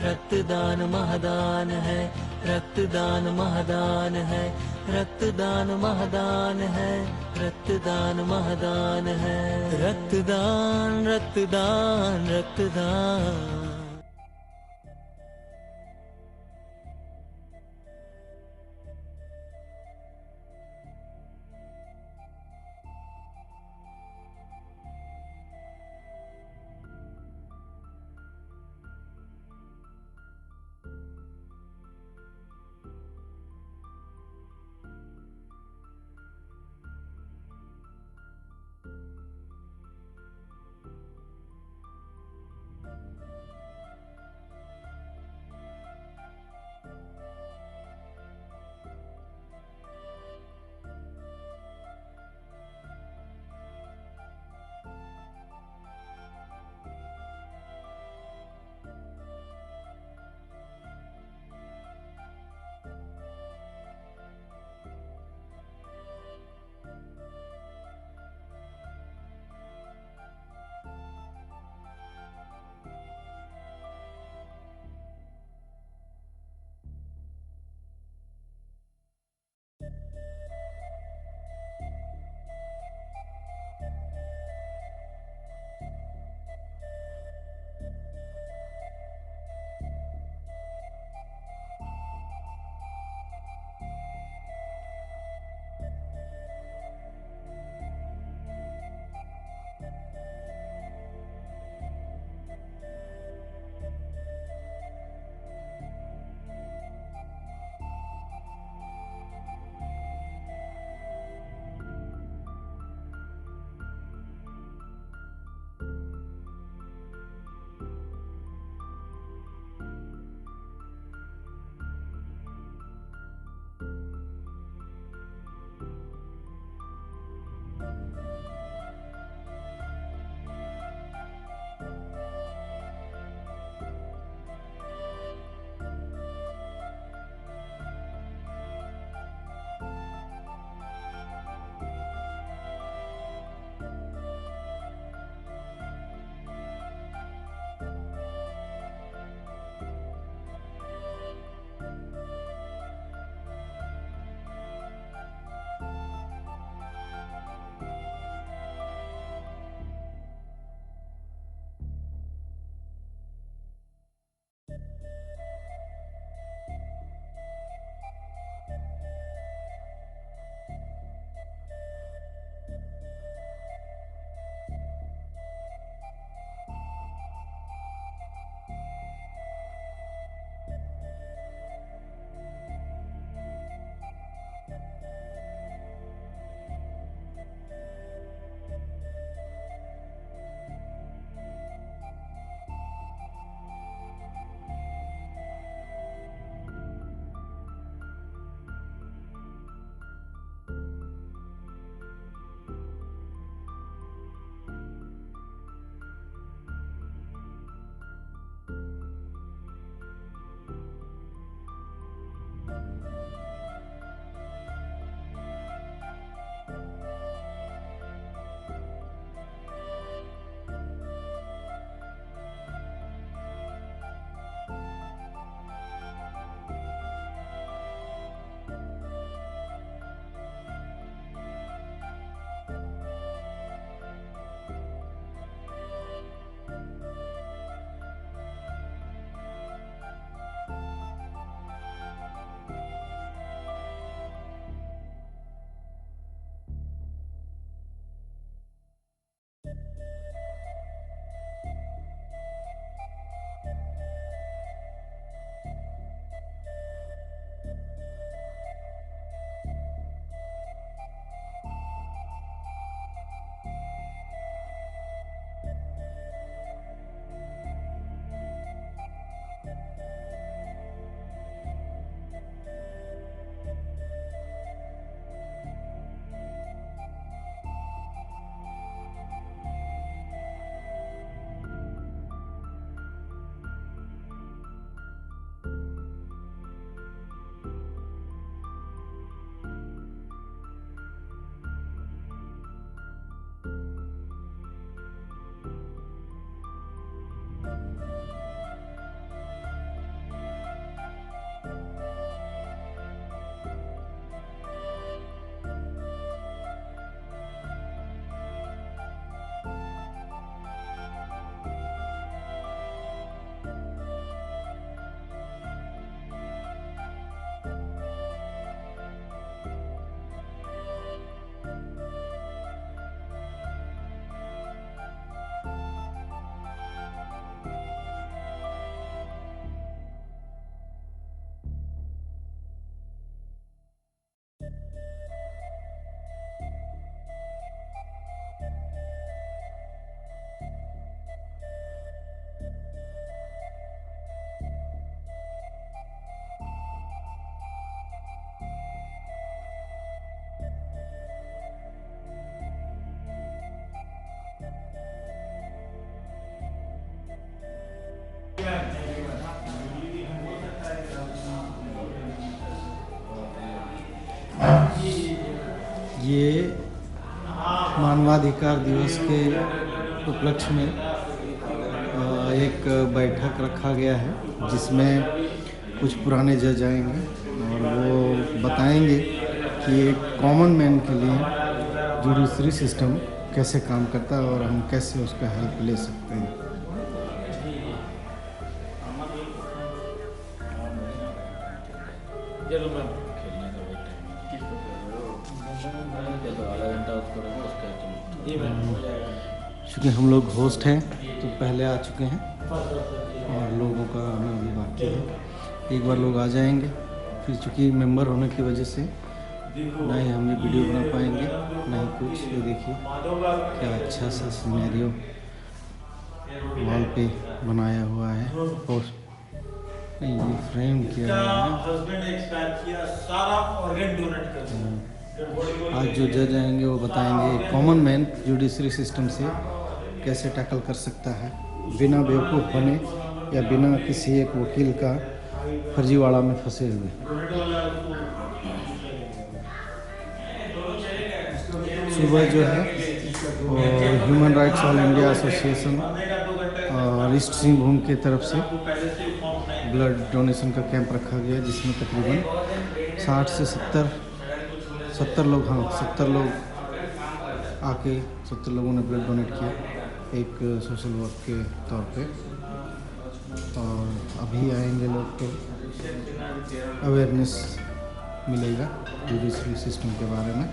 रक्तदान महादान है, रक्तदान महादान है, रक्तदान महादान है, रक्तदान महादान है, रक्तदान रक्तदान रक्तदान। मानवाधिकार दिवस के उपलक्ष्य में एक बैठक रखा गया है, जिसमें कुछ पुराने जज आएंगे और वो बताएंगे कि एक कॉमन मैन के लिए जुडिशरी सिस्टम कैसे काम करता है और हम कैसे उसका हेल्प ले सकते हैं। चूँकि हम लोग होस्ट हैं तो पहले आ चुके हैं और लोगों का आना अभी बाकी है। एक बार लोग आ जाएंगे, फिर चूँकि मेंबर होने की वजह से ना ही हम ये वीडियो बना पाएंगे ना ही कुछ। ये देखिए क्या अच्छा सा सिनेरियो वॉल पे बनाया हुआ है और नहीं ये फ्रेम किया है। आज जो जज आएंगे वो बताएंगे कॉमन मैन जुडिशरी सिस्टम से कैसे टैकल कर सकता है बिना बेवकूफ़ बने या बिना किसी एक वकील का फर्जीवाड़ा में फंसे हुए। सुबह जो है human rights all India association और ईस्ट सिंहभूम की तरफ से ब्लड डोनेशन का कैंप रखा गया, जिसमें तकरीबन 60 से 70 लोग 70 लोग आके 70 लोगों ने ब्लड डोनेट किया एक सोशल वर्क के तौर पे। और अभी आएंगे लोग तो अवेयरनेस मिलेगा जुडिशरी सिस्टम के बारे में।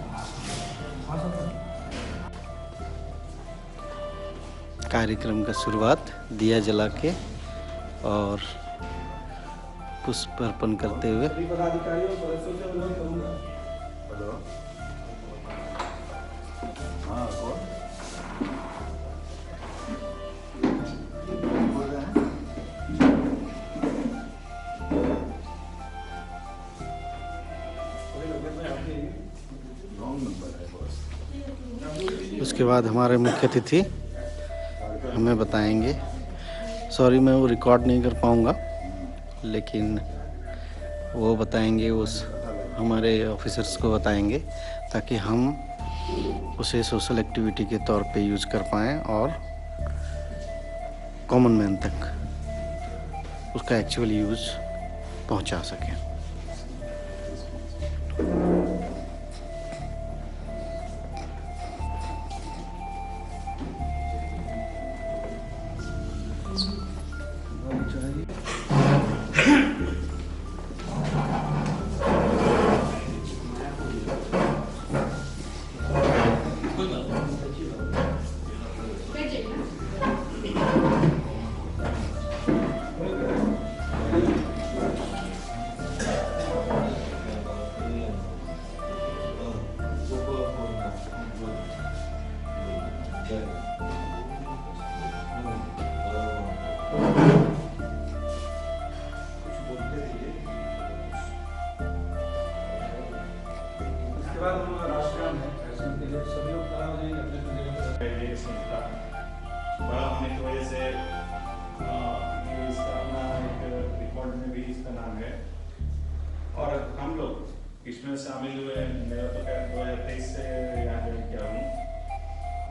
कार्यक्रम का शुरुआत दिया जला के और पुष्प अर्पण करते हुए। उसके बाद हमारे मुख्य अतिथि हमें बताएंगे, सॉरी मैं वो रिकॉर्ड नहीं कर पाऊँगा, लेकिन वो बताएंगे उस हमारे ऑफिसर्स को बताएंगे ताकि हम उसे सोशल एक्टिविटी के तौर पे यूज़ कर पाएँ और कॉमन मैन तक उसका एक्चुअल यूज़ पहुंचा सकें। बड़ा होने की वजह से इसका अपना एक रिकॉर्ड में भी इसका नाम है और हम लोग इसमें शामिल हुए। मेरा तो खैर 2023 से यहाँ ज्वाइन किया हूँ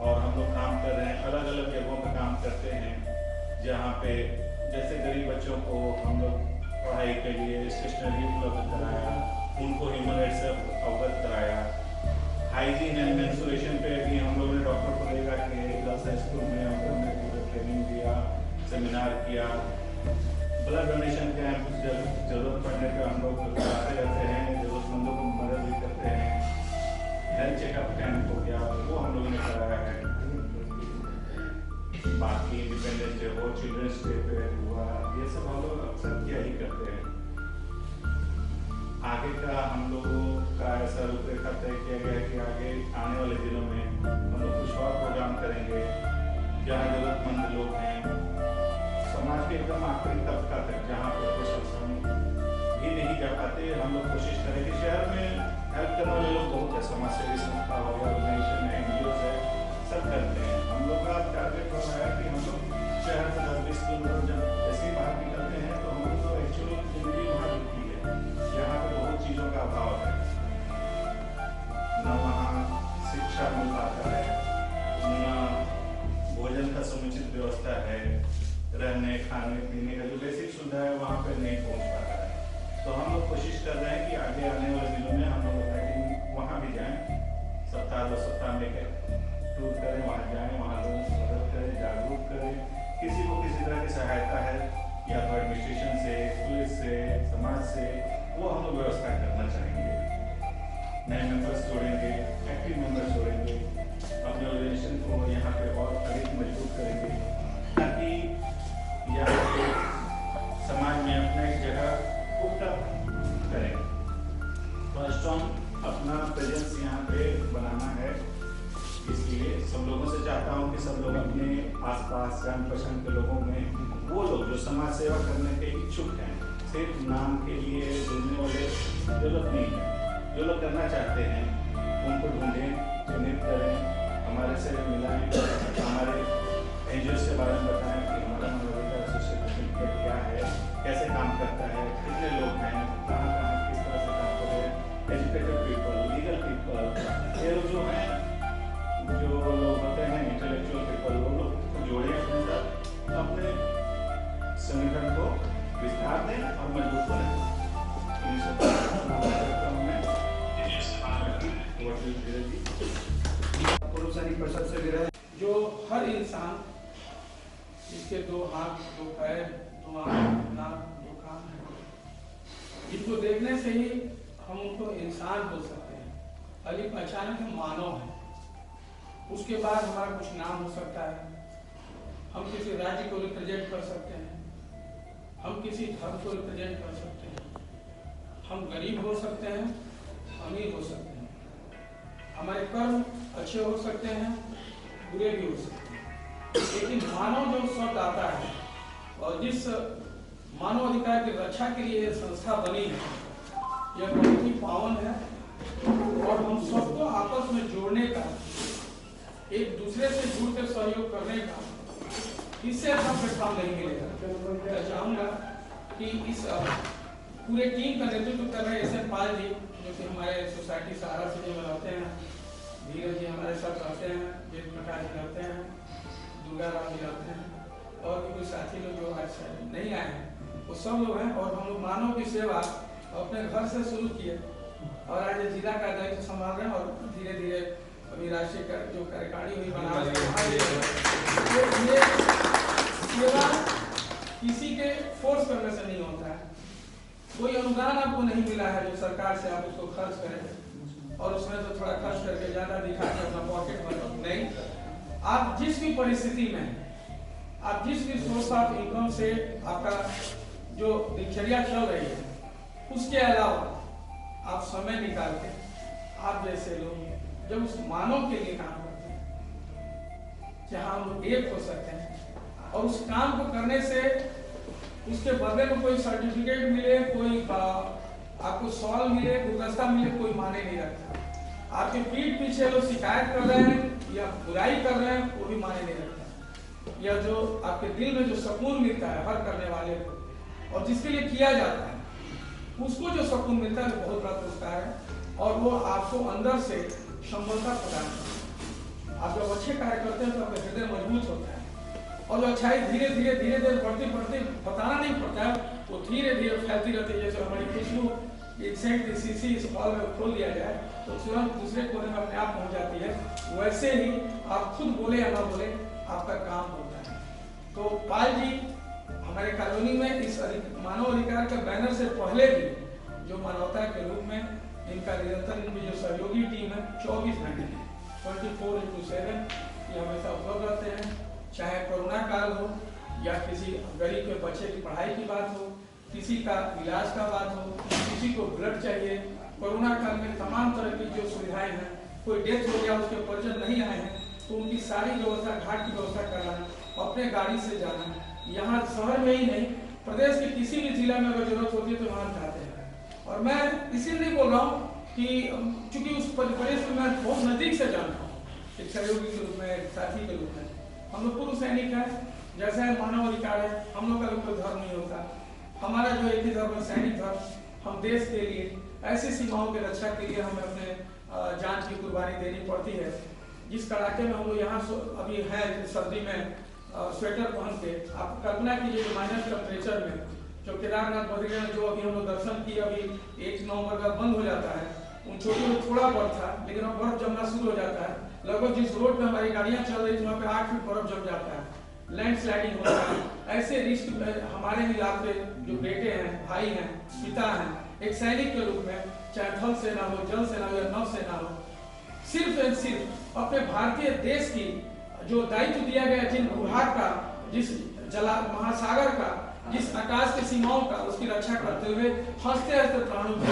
और हम लोग काम कर रहे हैं, अलग अलग जगहों पर काम करते हैं जहाँ पे जैसे गरीब बच्चों को हम लोग पढ़ाई के लिए स्टेशनरी उपलब्ध कराया, उनको ह्यूमन राइट्स से अवगत कराया। हाइजीन एंड मेंस्ट्रुएशन पे भी हम लोगों ने डॉक्टर को लेकर के गर्ल्स हाई स्कूल में हम लोगों ने ट्रेनिंग दिया, सेमिनार किया। ब्लड डोनेशन कैंप जरूरत पड़ने पर हम लोग कराते रहते हैं, जरूरतमंदों को मदद भी करते हैं। हेल्थ चेकअप कैंप हो गया वो हम लोगों ने कराया है। बाकी इंडिपेंडेंस डे हो, चिल्ड्रंस डे पे हुआ, ये सब हम लोग अक्सर क्या ही करते हैं। आगे का हम लोगों का ऐसा रूपरेखा तय किया गया है कि आगे आने वाले दिनों में हम लोग कुछ और प्रोग्राम करेंगे जहाँ जरूरतमंद लोग हैं, समाज के एकदम आखिरी तबका तक जहाँ पर प्रशासन भी नहीं जा पाते। हम लोग कोशिश करेंगे, शहर में हेल्प करने वाले लोग बहुत है, समाज सेवी संस्था हो, ऑर्गेनाइजेशन है, NGOs है, सब करते हैं। हम लोग का टारगेट हो रहा है कि हम लोग शहर से 10-20 किलोमीटर जब ऐसे बाहर निकलते हैं तो हम लोग तो एक्चुअली जिंदगी वहाँ रुकती है, यहाँ पे बहुत चीज़ों का अभाव है, न वहाँ शिक्षा मिल पाता है, रहने खाने पीने का जो बेसिक सुविधा है वहाँ पे नहीं पहुँच पा रहा है। तो हम लोग कोशिश कर रहे हैं कि आगे आने वाले दिनों में हम लोग वहाँ भी जाएँ, सप्ताह 2 सप्ताह में टूर करें, वहाँ जाएँ, वहाँ लोगों की मदद करें, जागरूक करें। किसी को किसी तरह की सहायता है या तो एडमिनिस्ट्रेशन से, पुलिस से, समाज से, वो हम लोग व्यवस्था करना चाहेंगे। नए मेंबर्स जोड़ेंगे, एक्टिव मेंबर्स जोड़ेंगे, अपने ऑर्गेनाइजेशन को यहाँ पे और अधिक मजबूत करेंगे ताकि यहाँ पे समाज में अपना एक जगह पुख्ता करें। तो स्ट्रॉन्ग अपना प्रेजेंस यहाँ पे बनाना है, इसलिए सब लोगों से चाहता हूँ कि सब लोग अपने आसपास जान पहचान के लोगों में वो लोग जो समाज सेवा करने के इच्छुक हैं, सिर्फ नाम के लिए जुड़ने वाले जरूरत नहीं है, जो लोग करना चाहते हैं उनको ढूंढें, चिन्हित करें, हमारे से मिलाएं, हमारे एनजीओ के बारे में बताएं कि हमारा मनोरंजन एसोसिएशन क्या है, कैसे काम करता है, कितने लोग हैं, कहाँ कहाँ किस तरह से काम कर रहे हैं, एजुकेटेड पीपल, लीगल पीपल, ये लोग जो हैं, जो लोग होते हैं इंटेलेक्चुअल पीपल, वो लोग को जोड़ें अपने साथ, अपने संगठन को विस्तार दें और मजबूत बनाएं। पूर्व सैनिक परिषद से भी रहे, जो हर इंसान जिसके 2 हाथ, 2 पैर, 2 आँख, नाक, 2 कान है, जिनको देखने से ही हम उनको इंसान बोल सकते हैं, अली पहचान के मानव है। उसके बाद हमारा कुछ नाम हो सकता है, हम किसी राज्य को रिप्रेजेंट कर सकते हैं, हम किसी धर्म को रिप्रेजेंट कर सकते हैं, हम गरीब हो सकते हैं, अमीर हो सकते हैं, हमारे कर्म अच्छे हो सकते हैं, बुरे भी हो सकते हैं, लेकिन मानव जो शब्द आता है और जिस मानव अधिकार की रक्षा के लिए संस्था बनी है, यह बहुत ही पावन है और हम सबको आपस में जोड़ने का, एक दूसरे से जुड़कर सहयोग करने का, इससे अच्छा प्लेटफॉर्म नहीं मिलेगा। मैं चाहूँगा कि इस पूरे टीम का नेतृत्व कर रहे एस एन पाल जी, जो कि हमारे सोसाइटी सहारा से जो रहते हैं, धीरज जी हमारे साथ रहते हैं, जय प्रकाश जी रहते हैं, दुर्गा राम जी रहते हैं, और भी कुछ साथी लोग जो आज नहीं आए हैं, वो सब लोग हैं। और हम लोग मानव की सेवा अपने घर से शुरू किए और आज जिला का दायित्व संभाल रहे हैं और धीरे धीरे अभी राष्ट्रीय जो कार्यकारिणी हुई बना सेवा किसी के फोर्स करने से नहीं होता है। कोई अनुदान आपको नहीं मिला है जो सरकार से आप उसको खर्च करें और उसमें तो थोड़ा खर्च करके ज्यादा दिखा के अपना पॉकेट में नहीं। आप जिस भी परिस्थिति में, आप जिस भी सोर्स ऑफ इनकम से आपका जो दिनचर्या चल रही है, उसके अलावा आप समय निकाल के आप जैसे लोग जब उस मानव के लिए काम करते हैं, जहाँ हम एक हो सकते हैं और उस काम को करने से उसके बदले में कोई सर्टिफिकेट मिले, कोई आपको सॉल मिले, गुलदस्ता मिले, कोई माने नहीं रखता। आपके पीठ पीछे लोग शिकायत कर रहे हैं या बुराई कर रहे हैं, वो भी माने नहीं रखता। या जो आपके दिल में जो सुकून मिलता है हर करने वाले को और जिसके लिए किया जाता है, उसको जो सुकून मिलता है वो बहुत बड़ा पुरस्कार है और वो आपको अंदर से संबलता प्रदान करता है। आप जब अच्छे कार्य करते हैं तो आपका हृदय मजबूत होता है और जो अच्छाई धीरे धीरे बढ़ती बढ़ती बताना नहीं पड़ता है, वो धीरे धीरे फैलती रहती है। जैसे हमारी खुशबू इंसेंट सीसी इस हॉल में खोल दिया जाए तो तुरंत दूसरे कोने में अपने आप पहुंच जाती है, वैसे ही आप खुद बोले या ना बोले आपका काम होता है। तो पाल जी हमारे कॉलोनी में इस मानव अधिकार के बैनर से पहले भी जो मानवता के रूप में इनका निरंतर इनकी जो सहयोगी टीम है 24 घंटे 24/7 ये हमेशा उपलब्ध रहते हैं। चाहे कोरोना काल हो या किसी गरीब के बच्चे की पढ़ाई की बात हो, किसी का इलाज का बात हो, किसी को ब्लड चाहिए, कोरोना काल में तमाम तरह की जो सुविधाएं हैं, कोई डेथ हो गया उसके परिजन नहीं आए हैं तो उनकी सारी व्यवस्था, घाट की व्यवस्था करना, अपने गाड़ी से जाना, यहाँ शहर में ही नहीं प्रदेश के किसी भी जिला में अगर जरूरत होती है तो वहाँ जाते हैं। और मैं इसीलिए बोल रहा हूँ कि चूंकि उस परिवेश में मैं बहुत नजदीक से जानता हूँ, एक सहयोगी के रूप में, एक साथी के रूप में। हम लोग पूर्व सैनिक है, जैसा मानव अधिकार है, हम लोग का भी कोई धर्म नहीं होता। हमारा जो एक ही धर्म है, सैनिक धर्म। हम देश के लिए ऐसी सीमाओं की रक्षा के लिए हमें अपने जान की कुर्बानी देनी पड़ती है। जिस कड़ाके में हम लोग यहाँ अभी है सर्दी में स्वेटर पहन के, आप कल्पना कीजिए जो माइनस टेम्परेचर में जो केदारनाथ बद्रीनाथ जो अभी हम लोग दर्शन किए, अभी 1 नवंबर का बंद हो जाता है, उन छोटे में थोड़ा बर्फ था, लेकिन अब बर्फ जमना शुरू हो जाता है। लगभग जिस रोड पे हमारी गाड़ियां चल रही थी वहाँ पे 8 फीट बर्फ जम जाता है, लैंडस्लाइडिंग होता है। ऐसे रिस्क हमारे ही आपके जो बेटे हैं, भाई हैं, पिता हैं, एक सैनिक के रूप में, चाहे थल सेना हो, जल सेना हो या नौ सेना हो, सिर्फ एंड सिर्फ अपने भारतीय देश की जो दायित्व दिया गया, जिन भूभाग का, जिस जला महासागर का, जिस आकाश की सीमाओं का, उसकी रक्षा करते हुए हंसते हंसते प्राणों को,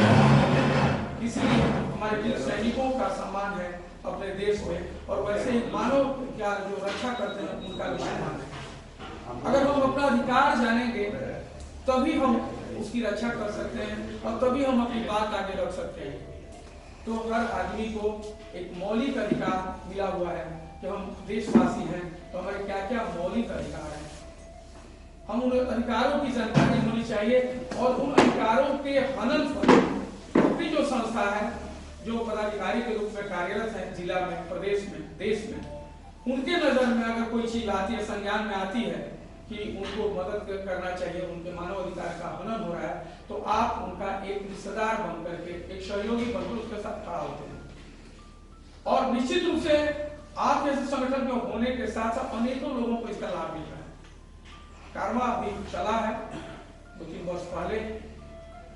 इसलिए हमारे वीर सैनिकों का सम्मान है अपने देश में, और वैसे ही मानव का जो रक्षा करते हैं उनका भी सम्मान है। अगर हम अपना अधिकार जानेंगे तभी हम उसकी रक्षा कर सकते हैं और तभी हम अपनी बात आगे रख सकते हैं। तो हर आदमी को एक मौलिक अधिकार मिला हुआ है कि हम देशवासी हैं, तो हमारे क्या क्या मौलिक अधिकार हैं, हम उन अधिकारों की जानकारी होनी चाहिए और उन अधिकारों के हनन पर अपनी जो संस्था है, जो पदाधिकारी के रूप में कार्यरत है जिला में, प्रदेश में, देश में, उनके नजर में अगर कोई चीज आती है, संज्ञान में आती है कि उनको मदद करना चाहिए, उनके मानव अधिकार का हनन हो रहा है, तो आप उनका एक हिस्सेदार बन करके, एक सहयोगी बनकर उसके साथ खड़ा होते हैं। और निश्चित रूप से आप जैसे संगठन के होने के साथ साथ अनेकों लोगों को इसका लाभ मिल रहा है। कार्मा अभी चला है, 2-3 वर्ष पहले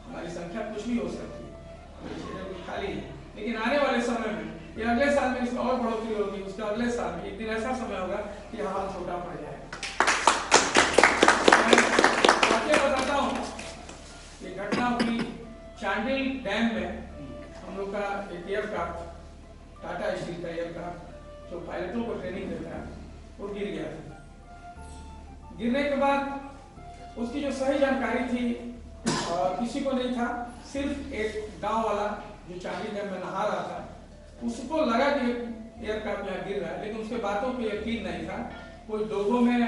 हमारी संख्या कुछ भी हो सकती है, खाली है, लेकिन आने वाले समय में या अगले साल में इसमें और बढ़ोतरी होगी, उसके अगले साल में एक दिन ऐसा समय होगा कि हाल छोटा पड़ जाएगा। बताता हूँ, ये घटना हुई चांडिल डैम में, हम लोग का एक एयरक्राफ्ट, टाटा स्टील का एयरक्राफ्ट जो पायलटों को ट्रेनिंग देता है, वो गिर गया था। गिरने के बाद उसकी जो सही जानकारी थी किसी को नहीं था, सिर्फ एक गांव वाला जो चांडिल डैम में नहा रहा था, उसको लगा कि एयरक्राफ्ट यहाँ गिर रहा है, लेकिन उसके बातों पे यकीन नहीं था। कोई डोगो में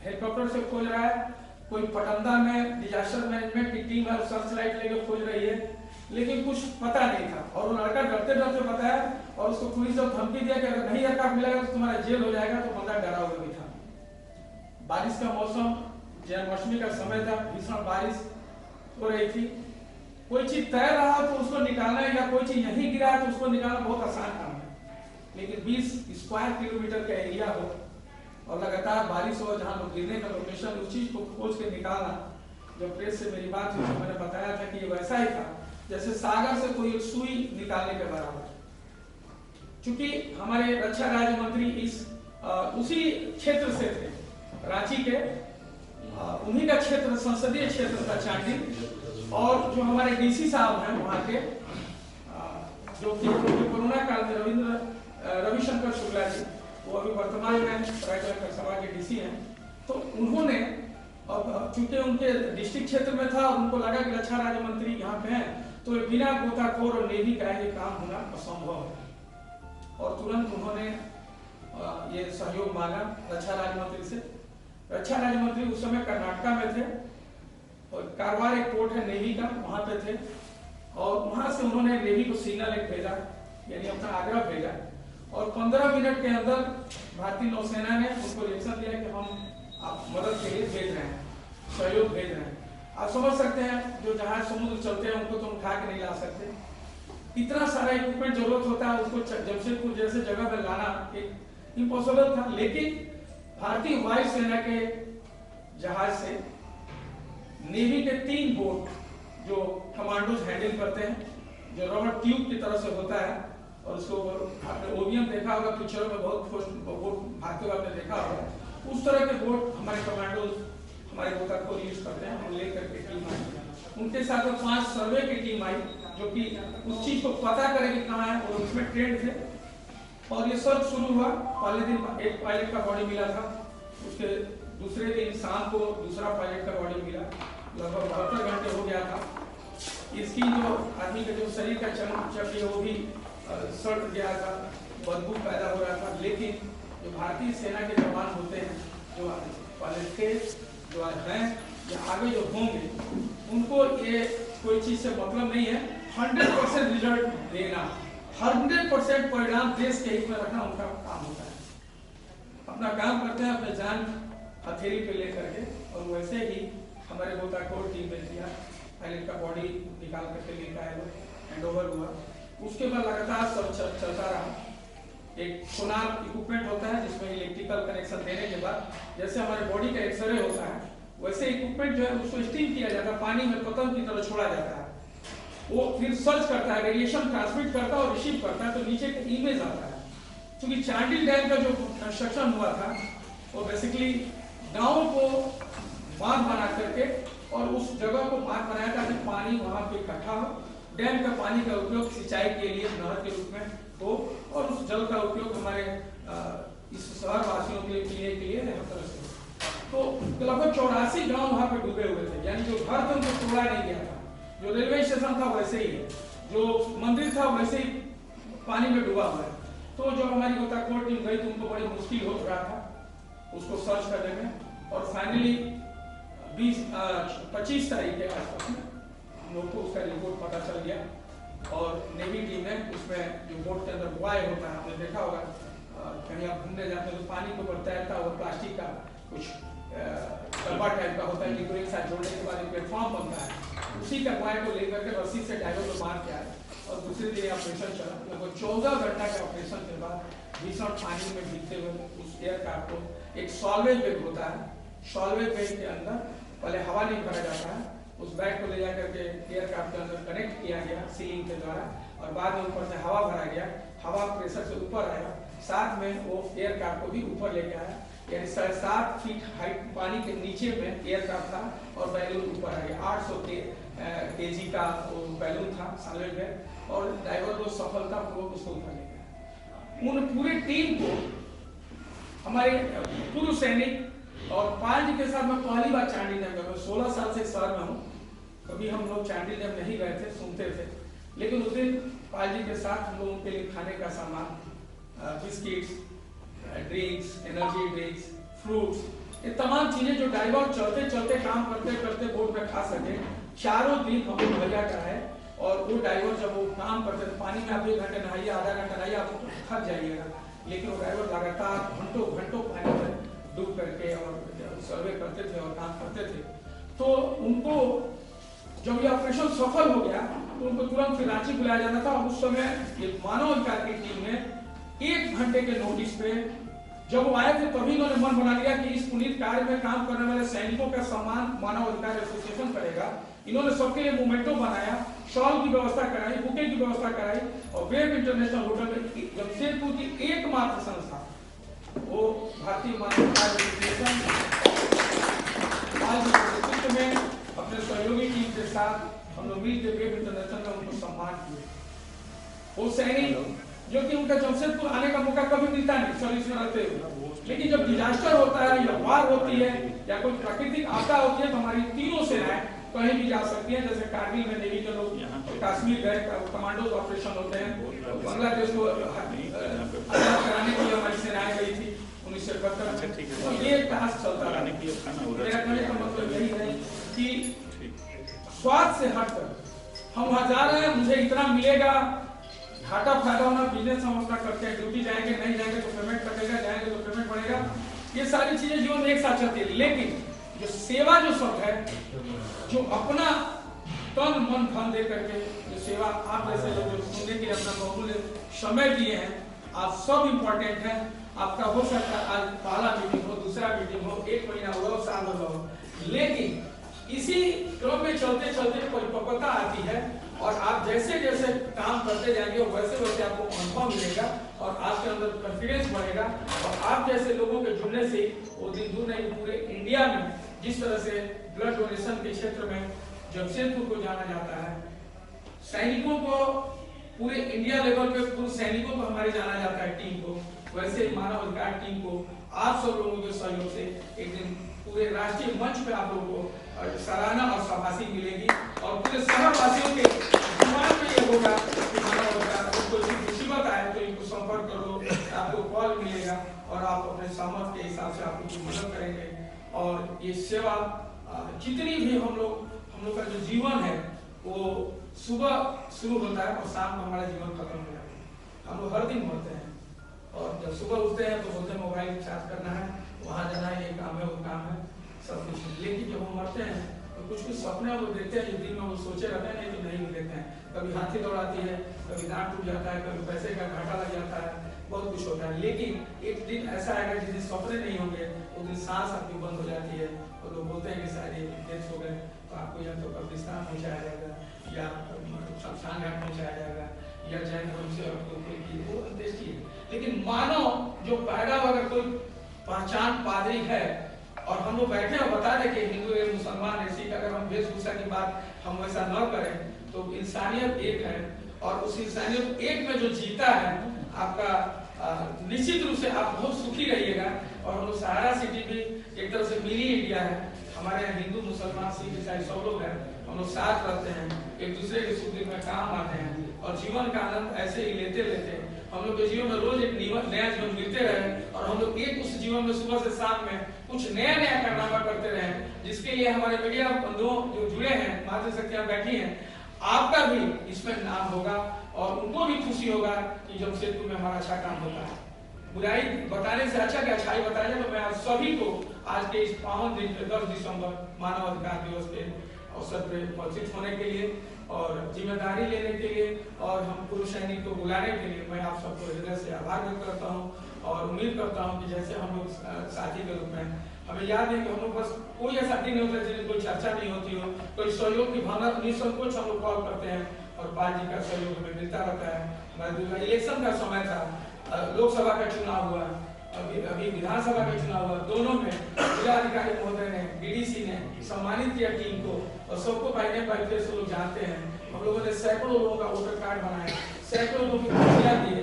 हेलीकॉप्टर से खोज रहा है, कोई पटंदा में डिजास्टर मैनेजमेंट की टीम है, सर्च लाइट लेके खोज रही है, लेकिन कुछ पता नहीं था। और वो लड़का डरते डरते बताया, और उसको पुलिस ने धमकी दिया कि अगर नहीं एयरक्राफ्ट मिलेगा तो तुम्हारा जेल हो जाएगा। तो बंदा डरा हुआ भी था। बारिश का मौसम, जन्माष्टमी का समय था, भीषण बारिश हो रही थी, कोई चीज तैर रहा तो उसको निकालना, या कोई चीज नहीं गिरा है तो उसको निकालना बहुत आसान काम है, लेकिन 20 स्क्वायर किलोमीटर का एरिया हो और लगातार बारिश हो, जहाँ लोग गिरने का लोकेशन, उस चीज को खोज के निकालना। जब प्रेस से मेरी बात हुई तो मैंने बताया था कि ये वैसा ही था जैसे सागर से कोई एक सुई निकालने के बराबर। चूंकि हमारे रक्षा राज्य मंत्री उसी क्षेत्र से थे, रांची के, उन्हीं का क्षेत्र, संसदीय क्षेत्र था चांडिल। और जो हमारे डीसी साहब हैं वहाँ के, जो कि कोरोना काल में रविशंकर शुक्ला जी, वो अभी वर्तमान में रायगढ़ सभा के डीसी हैं, तो उन्होंने, चूंकि उनके डिस्ट्रिक्ट क्षेत्र में था, उनको लगा कि रक्षा राज्य मंत्री यहाँ पे हैं, तो बिना गोताखोर और नेवी का ये काम होना असंभव है। और तुरंत उन्होंने ये सहयोग मांगा रक्षा राज्य मंत्री से। रक्षा राज्य मंत्री उस समय कर्नाटक में थे, और कारवार एक पोर्ट है नेवी का, वहां पे थे, और वहां से उन्होंने नेवी को सिग्नल एक भेजा, यानी अपना आग्रह भेजा, और 15 मिनट के अंदर भारतीय नौसेना ने उनको रिएक्शन दिया कि हम आप मदद के लिए भेज रहे हैं, सहयोग भेज रहे हैं। आप समझ सकते हैं, जो जहाज समुद्र चलते हैं उनको तो उठा के नहीं ला सकते, इतना सारा इक्विपमेंट जरूरत होता है, उसको जमशेदपुर जैसे जगह में लाना एक इम्पॉसिबल था। लेकिन भारतीय वायुसेना के जहाज से नेवी के 3 बोट जो कमांडोज हैंडल करते हैं, जो रबर ट्यूब की तरह से होता है, और उसको आपने ओवियम देखा होगा, पिक्चरों में बहुत बोट भागते हुए आपने देखा होगा, उस तरह के बोट हमारे कमांडोज, हमारे गोताखोर यूज करते हैं। हम लेकर के टीम आई, उनके साथ 5 सर्वे की टीम आई, जो कि उस चीज को पता करे कि कहाँ है, और उसमें ट्रेंड थे। और ये सर्च शुरू हुआ। पहले दिन एक पायलट का बॉडी मिला था, उसके दूसरे दिन शाम को दूसरा पायलट का बॉडी मिला, लगभग 72 घंटे हो गया था। इसकी जो आदमी के जो शरीर का चमक वो भी सड़ गया था, बदबू पैदा हो रहा था। लेकिन जो भारतीय सेना के जवान होते हैं, जो पायलट थे, जो आज हैं या आगे जो होंगे, उनको ये कोई चीज से मतलब नहीं है। 100% रिजल्ट देना, 100% परिणाम देश के हित में रखना उनका काम होता है। अपना काम करते हैं, अपने जान हथेली पे लेकर के, और वैसे ही हमारे गोताखोर टीम ने किया। पायलट का बॉडी निकाल करके लेकर आए लोग, हैंड ओवर हुआ। उसके बाद लगातार सब चलता रहा। एक सोनार इक्विपमेंट होता है जिसमें इलेक्ट्रिकल कनेक्शन देने के बाद जैसे हमारे बॉडी का एक्सरे होता है, वैसे इक्विपमेंट जो है उसको स्टीम किया जाता है, पानी में पतंग की तरह छोड़ा जाता है। वो फिर सर्च करता है, रेडिएशन ट्रांसमिट करता है और रिसीव करता है, तो नीचे का इमेज आता है। क्योंकि चांडिल डैम का जो कंस्ट्रक्शन हुआ था वो बेसिकली गाँव को बांध बना करके और उस जगह को बांध बनाया ताकि पानी वहाँ पे इकट्ठा हो, डैम का पानी का उपयोग सिंचाई के लिए नहर के रूप में हो, और उस जल का उपयोग हमारे इस शहर वासियों के लिए हर तरह से। तो लगभग 84 गांव वहाँ पे डूबे हुए थे, यानी जो घर थे उनको तोड़ा नहीं गया था, जो रेलवे स्टेशन था वैसे ही है, जो मंदिर था वैसे ही पानी में डूबा हुआ है। तो जब हमारी गोताखोर टीम गई तो उनको बड़ी मुश्किल हो रहा था उसको सर्च करने में, और फाइनली 25 तारीख के आसपास में हम लोग को उसका रिपोर्ट पता चल गया। और नेवी टीम ने उसमें जो बोट के अंदर बॉय होता है, आपने देखा होगा कहीं आप घूमने जाते हैं तो पानी के ऊपर तैरता हुआ प्लास्टिक का कुछ डब्बा टाइप का होता है, जिसको एक साथ जोड़ने के बाद एक प्लेटफॉर्म बनता है, उसी का बॉय को लेकर के रस्सी से डाइवर को मार के आए और दूसरे दिन ऑपरेशन चला। लगभग 14 घंटा के ऑपरेशन के बाद भीषण पानी में भीगते हुए उस एयरक्राफ्ट को एक सॉल्वेज बैग होता है, सॉल्वेज बैग के अंदर पहले हवा नहीं भरा जाता है, उस बैग को ले जाकर के एयरक्राफ्ट के अंदर कनेक्ट किया गया सीलिंग के द्वारा, और बाद में ऊपर से हवा भरा गया, हवा प्रेशर से ऊपर आया, साथ में वो एयरक्राफ्ट को भी ऊपर लेके आया, यानी 7.5 फीट हाइट पानी के नीचे में एयरक्राफ्ट था और बैलून ऊपर आ गया। 800 kg का वो बैलून था सॉल्वेज बैग, और ड्राइवर को सफलतापूर्वक उसको ऊपर ले गया। उन पूरी टीम को हमारे पूर्व सैनिक और पाल जी के साथ मैं पहली बार चांडिल डैम गया, 16 साल से शहर में हूँ, कभी हम लोग चांडिल डैम नहीं गए थे, सुनते थे, लेकिन उस दिन पाल जी के साथ हम लोग उनके लिए खाने का सामान, biscuits, drinks, energy drinks, fruits, ये तमाम चीजें जो ड्राइवर चलते चलते काम करते करते बोट में खा सके, चारों दिन हम लोग मुहैया कराए। और वो ड्राइवर जब वो काम करते थे, पानी में आप 1 घंटे नहाइए, आधा घंटा नहाइए, आप थक जाइएगा, लेकिन वो ड्राइवर लगातार घंटों घंटों पानी में डूब करके और सर्वे करते थे और काम करते थे। तो उनको जब ये ऑपरेशन सफल हो गया तो उनको तुरंत फिर रांची बुलाया जाना था, और उस समय ये मानव अधिकार की टीम ने 1 घंटे के नोटिस पे जब वो आए थे तभी इन्होंने मन बना लिया कि इस पुनीत कार्य में काम करने वाले सैनिकों का सम्मान मानव अधिकार एसोसिएशन करेगा। इन्होंने सबके लिए मोमेंटो बनाया, शॉल की व्यवस्था कराई, बुके की व्यवस्था कराई, और वेब इंटरनेशनल होटल में जमशेदपुर की एकमात्र संस्था वो भारतीय मानव अधिकार एसोसिएशन में अपने सहयोगी टीम के साथ हम लोग मिलकर वेब इंटरनेशनल में उनको सम्मान किए। वो सैनिक जो कि उनका जमशेदपुर आने का मौका कभी मिलता नहीं सर्विस में रहते हुए, लेकिन जब डिजास्टर होता है या वार होती है या कोई प्राकृतिक आपदा होती है तो हमारी तीनों सेनाएं कहीं भी जा सकती हैं। जैसे कारगिल में नेवी के लोग कश्मीर गए, कमांडो ऑपरेशन होते हैं, बांग्लादेश को आजाद कराने के लिए हमारी सेनाएं गई थी 1971 में। तो ये टास्क चलता रहा। मेरा कहने का मतलब यही है कि स्वार्थ से हटकर हम वहां जा रहे हैं, मुझे इतना मिलेगा, घाटा फायदा होना, बिजनेस समझना करते हैं, ड्यूटी जाएंगे नहीं जाएंगे तो पेमेंट कटेगा, जाएंगे तो पेमेंट बढ़ेगा, ये सारी चीजें जीवन में एक साथ चलती है। लेकिन जो सेवा जो सब है, जो अपना तन मन धन दे करके जो सेवा आप जैसे लोग जो सुनने के लिए अपना बहुमूल्य समय दिए हैं, आप सब इम्पोर्टेंट हैं। आपका हो सकता है आज पहला मीटिंग हो, दूसरा मीटिंग हो, 1 महीना हो, साल हो, लेकिन इसी क्रम में चलते चलते परिपक्वता आती है और आप जैसे जैसे काम करते जाएंगे वैसे वैसे आपको अनुभव मिलेगा और आपके अंदर कॉन्फिडेंस बढ़ेगा। और आप जैसे लोगों के जुड़ने से वो दिन दूर नहीं, पूरे इंडिया में जिस तरह से ब्लड डोनेशन के क्षेत्र में जमशेदपुर को जाना जाता है, सैनिकों को पूरे इंडिया लेवल पे पूरे सैनिकों को हमारे जाना जाता है टीम को, वैसे मानव अधिकार टीम को आप सब लोगों के सहयोग से एक दिन पूरे राष्ट्रीय मंच पे आप लोगों को सराहना और शाबाशी मिलेगी और पूरे शहरवासियों के दिमाग में ये होगा कि मानव अधिकार कोई मुसीबत आए तो इनको संपर्क करो, आपको कॉल मिलेगा और आप अपने सामर्थ्य के हिसाब से आप उनकी मदद करेंगे। और ये सेवा जितनी भी हम लोग का जो जीवन है वो सुबह शुरू होता है और शाम को हमारा जीवन खत्म हो जाता है। हम लोग हर दिन मरते हैं और जब सुबह उठते हैं तो बोलते हैं मोबाइल चार्ज करना है, वहाँ जाना है, ये काम है, वो काम पहुँचते हैं तो कुछ कुछ सपने वो देखते हैं जो दिन में वो सोचे रहते हैं, नहीं तो नहीं भी देखते हैं। कभी हाथी दौड़ाती है, कभी दांत टूट जाता है, कभी पैसे का घाटा लग जाता है, बहुत कुछ होता है। लेकिन एक दिन ऐसा आएगा जिस दिन सपने नहीं होंगे, उस दिन सांस आपकी बंद हो जाती है और लोग बोलते हैं कि शायद ये डेथ हो गए, तो आपको या तो कब्रिस्तान पहुँचाया जाएगा या शमशान घाट पहुँचाया जाएगा या जैन धर्म से आपको कोई वो अंत्येष्टि है। लेकिन मानो जो पैदा हुआ अगर कोई पहचान पादरी है और हम लोग बैठे और बता दें कि हिंदू है, मुसलमान है, सिख, अगर हम वेशभूषा की बात हम वैसा न करें तो इंसानियत एक है और उस इंसानियत एक में जो जीता है आपका निश्चित रूप से आप बहुत सुखी रहिएगा। और हम लोग सहारा सिटी भी एक तरह से मिनी इंडिया है, हमारे यहाँ हिंदू मुसलमान सिख ईसाई सब लोग हैं, हम लोग साथ रहते हैं, एक दूसरे के सुख दुख में काम आते हैं और जीवन का आनंद ऐसे ही लेते लेते हम लोग के जीवन में रोज एक नया जीवन मिलते रहे और हम लोग एक उस जीवन में सुबह से शाम में कुछ नया नया कारनामा करते रहे, जिसके लिए हमारे मीडिया बंधुओं जो जुड़े हैं, मातृशक्तियां बैठी हैं, आपका भी इसमें नाम होगा और उनको भी खुशी होगा कि जमशेदपुर में हमारा अच्छा काम होता है। बुराई बताने से अच्छा कि अच्छाई बताया जाए। तो मैं आप सभी को आज के इस पावन दिन 10 दिसंबर मानव अधिकार दिवस के अवसर पर उपस्थित होने के लिए और जिम्मेदारी लेने के लिए और हम पूर्व सैनिक को बुलाने के लिए मैं आप सबको हृदय से आभार व्यक्त करता हूँ और उम्मीद करता हूँ कि जैसे हम लोग साथी के रूप में हमें याद है कि हम लोग बस कोई ऐसा दिन नहीं होता जिसमें कोई चर्चा नहीं होती हो, कोई सहयोग की भावना निसंकोच हम लोग कॉल करते हैं और पाल जी का सहयोग हमें मिलता रहता है। हमारे इलेक्शन का समय था, लोकसभा का चुनाव हुआ, अभी विधानसभा का चुनाव हुआ, दोनों में जिलाधिकारी महोदय ने डीडीसी ने सम्मानित किया टीम को और सबको भाई ने भाई से लोग जानते हैं। हम लोगों ने सैकड़ों लोगों का वोटर कार्ड बनाया, सैकड़ों लोगों की खुशियाँ दिए,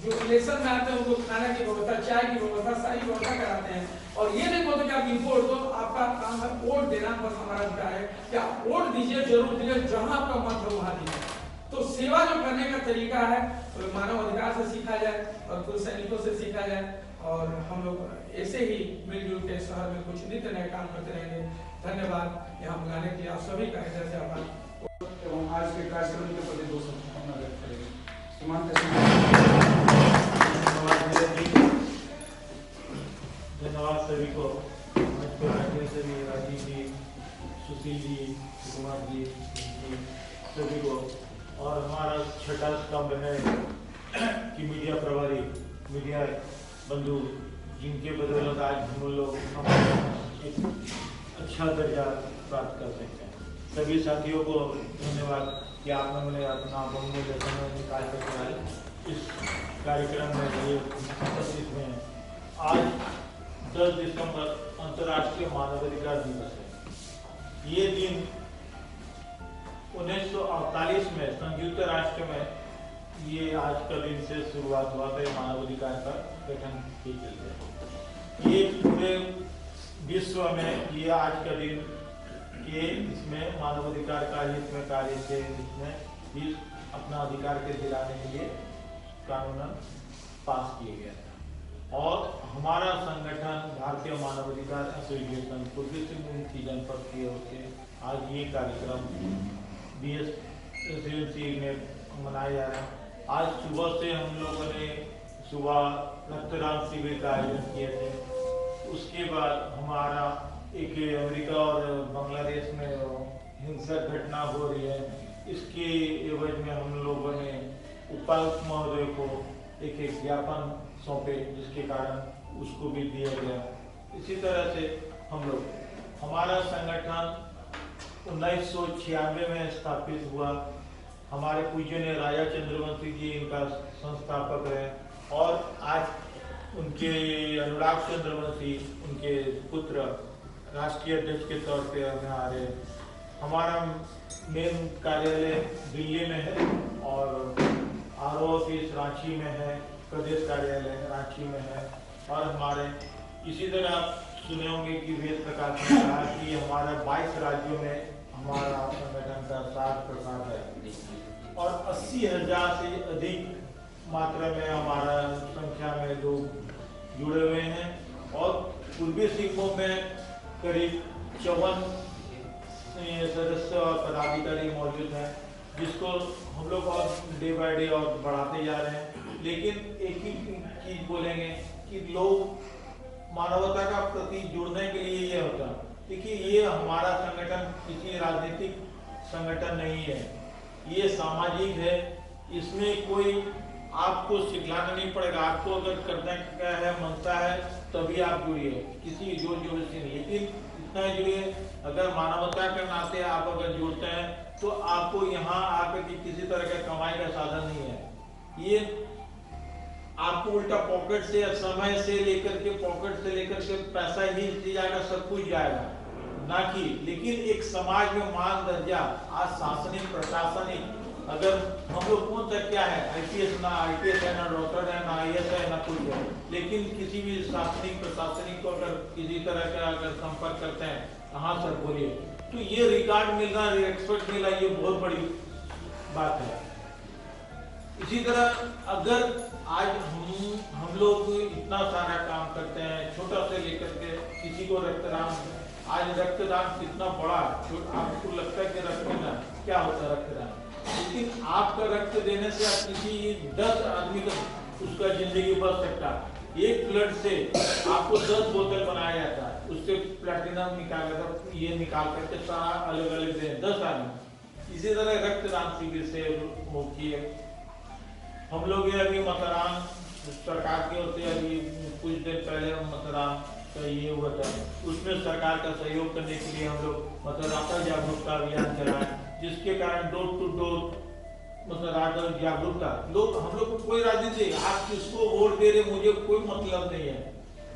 जो इलेक्शन में आते हैं उनको खाने की व्यवस्था, चाय की व्यवस्था, सारी व्यवस्था कराते हैं और ये नहीं बोलते कि आप इनको वोट दो, आपका काम है वोट देना, बस हमारा अधिकार है कि आप वोट दीजिए, जरूर दीजिए, जहां आपका मन हो वहां दीजिए। तो सेवा जो करने का तरीका है तो मानव अधिकार से सीखा जाए और पूर्व सैनिकों से सीखा जाए और हम लोग ऐसे ही मिलजुल के शहर में कुछ नित्य नए काम करते रहेंगे। धन्यवाद यहाँ बुलाने के लिए आप सभी का हृदय से आभार। एवं आज के कार्यक्रम के प्रति 2 शब्द व्यक्त करेंगे। धन्यवाद सभी को, सभी राजीव जी, सुशील जी, कुमार जी, सभी को। और हमारा छठा स्तंभ है कि मीडिया प्रभारी, मीडिया बंधु, जिनके बदौलत आज हम लोग एक अच्छा दर्जा प्राप्त कर सकते हैं। सभी साथियों को धन्यवाद कि आपने मुझे अपना बहुमूल्य समय निकाल करके आए इस कार्यक्रम में ये उपस्थित हुए हैं। आज 10 दिसंबर अंतर्राष्ट्रीय मानवाधिकार दिवस है। ये दिन 1948 में संयुक्त राष्ट्र में ये आज का दिन से शुरुआत हुआ था मानवाधिकार का गठन के चलते। ये पूरे विश्व में ये आज का दिन ये इसमें मानवाधिकार का हित में कार्य से इसमें इस अपना अधिकार के दिलाने के लिए कानून पास किए गया था। और हमारा संगठन भारतीय मानवाधिकार एसोसिएशन पूर्वी सिंहभूम की जनपद की ओर से आज ये कार्यक्रम BSMC में मनाया जा रहा है। आज सुबह से हम लोगों ने सुबह रक्तदान शिविर का आयोजन किए थे। उसके बाद हमारा एक अमेरिका और बांग्लादेश में हिंसक घटना हो रही है, इसके एवज में हम लोगों ने उपायुक्त महोदय को एक ज्ञापन सौंपे, जिसके कारण उसको भी दिया गया। इसी तरह से हम लोग, हमारा संगठन 1996 में स्थापित हुआ। हमारे पूज्यनीय राजा चंद्रवंशी जी इनका संस्थापक है और आज उनके अनुराग चंद्रवंशी उनके पुत्र राष्ट्रीय अध्यक्ष के तौर पे आ रहे। हमारा मेन कार्यालय दिल्ली में है और RO ऑफिस रांची में है, प्रदेश कार्यालय रांची में है। और हमारे इसी तरह आप सुने होंगे कि वेद प्रकाश ने कहा कि हमारा 22 राज्यों में हमारा संगठन का 7 प्रसार है और 80,000 से अधिक मात्रा में हमारा संख्या में लोग जुड़े हुए हैं। और पूर्वी सिंहभूम में करीब 54 सदस्य और पदाधिकारी मौजूद हैं, जिसको हम लोग और डे बाय डे और बढ़ाते जा रहे हैं। लेकिन एक ही चीज बोलेंगे कि लोग मानवता का प्रति जुड़ने के लिए ये होता देखिए, ये हमारा संगठन किसी राजनीतिक संगठन नहीं है, ये सामाजिक है। इसमें कोई आपको सिखलाना नहीं पड़ेगा। आपको अगर करने का है, मनता है, तभी आप जुड़िए, किसी जोर जबरदस्ती नहीं। लेकिन इतना जुड़िए, अगर मानवता के नाते आप अगर जुड़ते हैं तो आपको यहाँ आकर के किसी तरह का कमाई का साधन नहीं है। ये आपको उल्टा पॉकेट से, समय से लेकर के, पॉकेट से लेकर के पैसा ही जाएगा, सब कुछ जाएगा ना कि। लेकिन एक समाज में मान दर्जा, आज शासनिक प्रशासनिक, अगर हम लोग कौन सा क्या है, आईपीएस ना आईपीएस है, ना डॉक्टर है, ना आईएएस है, ना कुछ है, लेकिन किसी भी शासनिक प्रशासनिक को अगर किसी तरह का अगर संपर्क करते हैं, हाँ सर बोलिए, तो ये रिकॉर्ड मिलना, रिस्पेक्ट मिलना, ये बहुत बड़ी बात है। इसी तरह अगर आज हम लोग इतना सारा काम करते हैं, छोटा से लेकर के किसी को रक्तदान, आज रक्तदान कितना बड़ा, आपको लगता है कि रक्तदान क्या होता है, रक्तदान, लेकिन आपका रक्त देने से आप किसी 10 आदमी का उसका जिंदगी बच सकता है। एक ब्लड से आपको 10 बोतल बनाया जाता है, उससे प्लेटिनम निकाल कर, ये निकाल करके सारा अलग अलग दें 10 आदमी। इसी तरह रक्तदान शिविर से होती है। हम लोग ये अभी मतदान सरकार की ओर से अभी कुछ देर पहले मतदान का ये हुआ था, उसमें सरकार का सहयोग करने के लिए हम लोग मतदाता जागरूकता अभियान चलाए, जिसके कारण डोर टू डोर मतदाता जागरूकता। लोग, हम लोग को कोई राजनीति, आप किसको वोट दे रहे मुझे कोई मतलब नहीं है।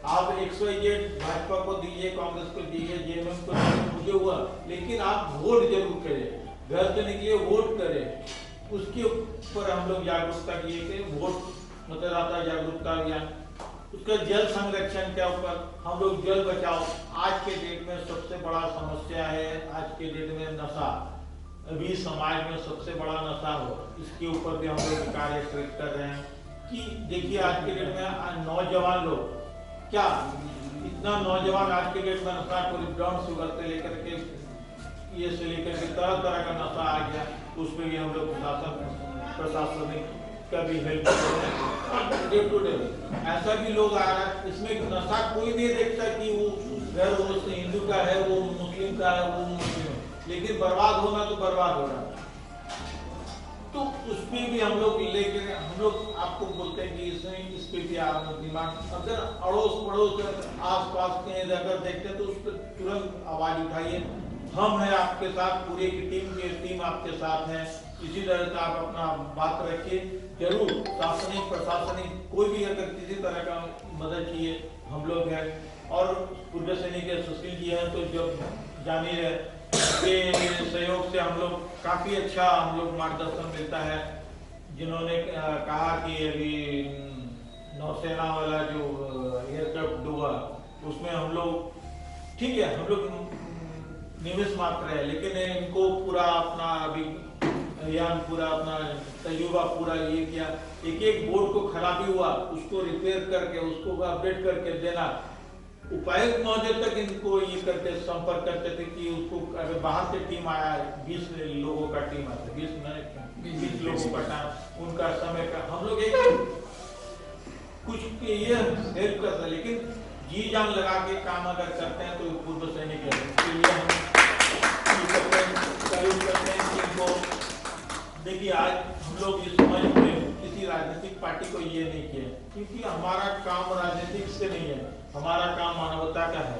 आप XYZ भाजपा को दीजिए, कांग्रेस को दीजिए, जेएमएम को दीजिए, मुझे हुआ, लेकिन आप वोट जरूर करें, घर से निकलिए वोट करें। उसके ऊपर हम लोग जागरूकता किए थे, वोट मतदाता जागरूकता अभियान। उसका जल संरक्षण के ऊपर हम लोग जल बचाओ। आज के डेट में सबसे बड़ा समस्या है, आज के डेट में नशा, अभी समाज में सबसे बड़ा नशा हो, इसके ऊपर भी हम लोग कार्य कर रहे हैं। कि देखिए आज के डेट में नौजवान लोग, क्या इतना नौजवान आज के डेट में नशा को ब्राउन शुगर से लेकर के ये से लेकर के तरह तरह का नशा आ गया, उसमें भी हम लोग प्रशासनिक का भी हेल्प कर रहे हैं। डे टू डे ऐसा भी लोग आ रहा है, इसमें नशा कोई नहीं देखता कि वो घर वो हिंदू का है, वो मुस्लिम का है, वो मुस्लिम, लेकिन बर्बाद होना तो बर्बाद हो रहा है। तो उसमें भी हम लोग लेके, हम लोग आपको बोलते हैं कि इसमें इस पे भी दिमाग, अगर अड़ोस पड़ोस आस पास के अगर देखते हैं तो उस पर तुरंत आवाज उठाइए। हम हैं आपके साथ, पूरी की टीम आपके साथ है। इसी तरह से आप अपना बात रखिए, जरूर शासनिक प्रशासनिक कोई भी अगर किसी तरह का मदद चाहिए, हम लोग हैं। और पूर्व सैनिक के सुशील जी हैं, तो जब जानी है के सहयोग से हम लोग काफी अच्छा हम लोग मार्गदर्शन मिलता है। जिन्होंने कहा कि अभी नौसेना वाला जो एयरक्राफ्ट डूबा, उसमें हम लोग ठीक है, हम लोग निमिष मात्र है, लेकिन इनको पूरा अपना अभियान, पूरा अपना तजुर्बा पूरा ये किया। एक एक बोर्ड को खराबी हुआ, उसको रिपेयर करके, उसको अपडेट करके देना। उपायुक्त महोदय तक इनको ये करके संपर्क करते थे कि उसको अगर बाहर से टीम आया, 20 लोगों का टीम आता, 20 लोगों का टाइम, उनका समय का हम लोग एक कुछ ये हेल्प करते हैं। लेकिन जी जान लगा के काम अगर करते हैं तो पूर्व सैनिक है, इसके लिए हम करते हैं कि इनको देखिए। आज हम लोग इस समझ में किसी राजनीतिक पार्टी को ये नहीं किया, क्योंकि हमारा काम राजनीतिक से नहीं है, हमारा काम मानवता का है।